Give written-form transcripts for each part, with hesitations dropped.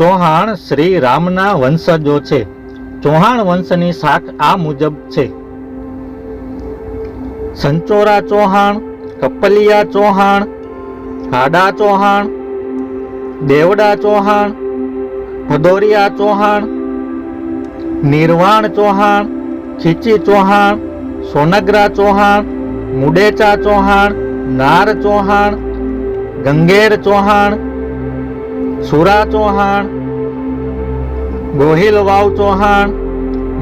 ચૌહાણ શ્રી રામના વંશજો છે. ચૌહાણ વંશની શાખ આ મુજબ છે: સંચોરા ચૌહાણ, કપલિયા ચૌહાણ, હાડા ચૌહાણ, દેવડા ચૌહાણ, ભદોરિયા ચૌહાણ, નિર્વાણ ચૌહાણ, ખીચી ચૌહાણ, સોનગરા ચૌહાણ, મુડેચા ચૌહાણ, નાર ચૌહાણ, ગંગેર ચૌહાણ, સુરા ચૌહાણ, ગોહિલવાવ ચૌહાણ,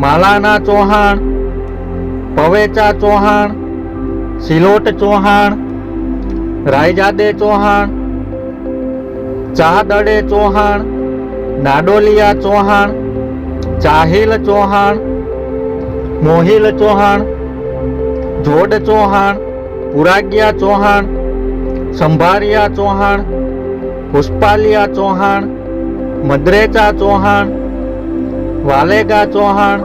માલાના ચૌહાણ, પવેચા ચૌહાણ, સિલોટ ચૌહાણ, રાયજાદે ચૌહાણ, ચાહદડે ચૌહાણ, નાડોલિયા ચૌહાણ, ચાહિલ ચૌહાણ, મોહિલ ચૌહાણ, જોડ ચૌહાણ, પુરાગ્યા ચૌહાણ, સંભારિયા ચૌહાણ, પુષ્પાલિયા ચૌહાણ, મદ્રેચા ચૌહાણ, વાલેગા ચૌહાણ,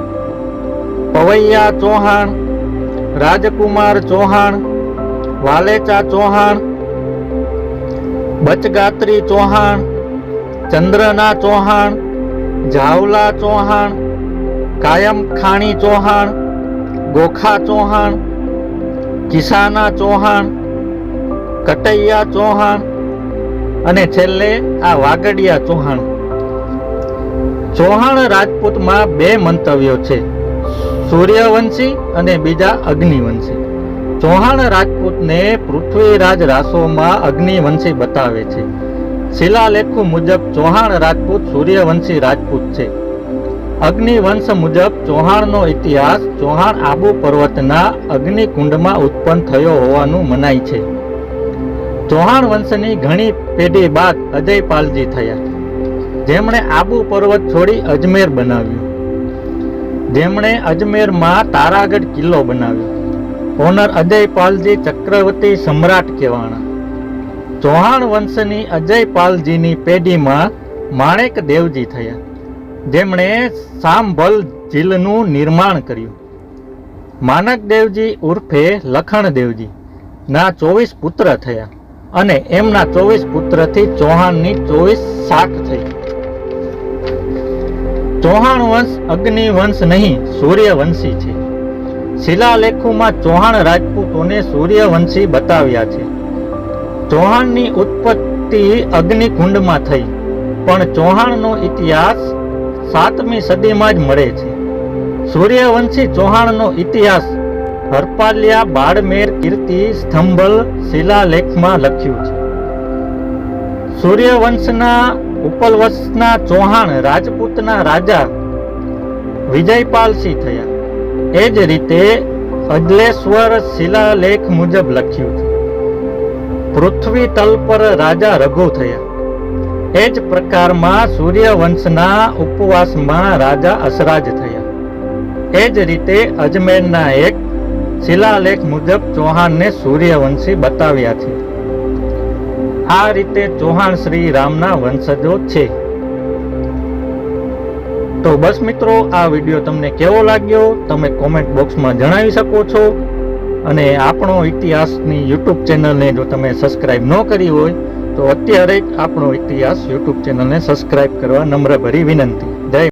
પવૈયા ચૌહાણ, રાજકુમાર ચૌહાણ, વાલેચા ચૌહાણ, બચગાત્રી ચૌહાણ, ચંદ્રના ચૌહાણ, જાવલા ચૌહાણ, કાયમ ખાણી ચૌહાણ, ગોખા ચૌહાણ, કિસાના ચૌહાણ, કટૈયા ચૌહાણ અને છેલ્લે આ વાગડિયા ચૌહાણ. ચૌહાણ રાજપૂતમાં બે મંતવ્યો છે: સૂર્યવંશી અને બીજા અગ્નિવંશી. ચૌહાણ રાજપૂતને પૃથ્વીરાજ રાસોમાં અગ્નિવંશી બતાવે છે. શિલાલેખો મુજબ ચૌહાણ રાજપૂત સૂર્યવંશી રાજપૂત છે. અગ્નિવંશ મુજબ ચૌહાણનો ઇતિહાસ ચૌહાણ આબુ પર્વતના અગ્નિકુંડમાં ઉત્પન્ન થયો હોવાનું મનાય છે. ચૌહાણ વંશની ઘણી પેઢી બાદ અજયપાલજી થયા, જેમણે આબુ પર્વત છોડી અજમેર બનાવ્યું, જેમણે અજમેરમાં તારાગઢ કિલ્લો બનાવ્યો. ઓનર અજયપાલજી ચક્રવર્તી સમ્રાટ કહેવાણા. ચૌહાણ વંશની અજયપાલજીની પેઢીમાં માણેક દેવજી થયા, જેમણે સાંભલ ઝીલનું નિર્માણ કર્યું. માનક દેવજી ઉર્ફે લખણ દેવજી ના 24 પુત્ર થયા અને એમના 24 પુત્રથી ચૌહાણની 24 શાખ થઈ. ચૌહાણ વંશ અગ્નિવંશ નહીં, સૂર્યવંશી છે. શિલાલેખોમાં ચૌહાણ રાજપૂતોને સૂર્યવંશી બતાવ્યા છે. ચૌહાણની ઉત્પત્તિ અગ્નિકુંડમાં થઈ, પણ ચૌહાણનો ઇતિહાસ 7મી સદીમાં જ મળે છે. સૂર્યવંશી ચૌહાણનો ઇતિહાસ હરપાલિયા બાડમેર કીર્તિ સ્તંભલ શિલાલેખમાં લખ્યું છે. સૂર્યવંશના ઉપલવંશના ચૌહાણ રાજપૂતના રાજા વિજયપાલસિંહ થયા. એ જ રીતે અજલેશ્વર શિલાલેખ મુજબ લખ્યું છે. પૃથ્વી તલ પર રાજા રઘુ થયા. એ જ પ્રકારમાં સૂર્યવંશના ઉપવાસમાં રાજા અસરાજ થયા. એ જ રીતે અજમેરના એક શિલાલેખ મુજબ ચૌહાણને સૂર્યવંશી બતાવ્યા છે. આ રીતે ચૌહાણ શ્રી રામના વંશજો છે. તો બસ મિત્રો, આ વિડીયો તમને કેવો લાગ્યો તમે કોમેન્ટ બોક્સમાં જણાવી શકો છો. અને આપણો ઇતિહાસની યુટ્યુબ ચેનલને જો તમે સબસ્ક્રાઈબ ન કરી હોય તો અત્યારે જ આપણો ઇતિહાસ યુટ્યુબ ચેનલને સબસ્ક્રાઈબ કરવા નમ્રભરી વિનંતી.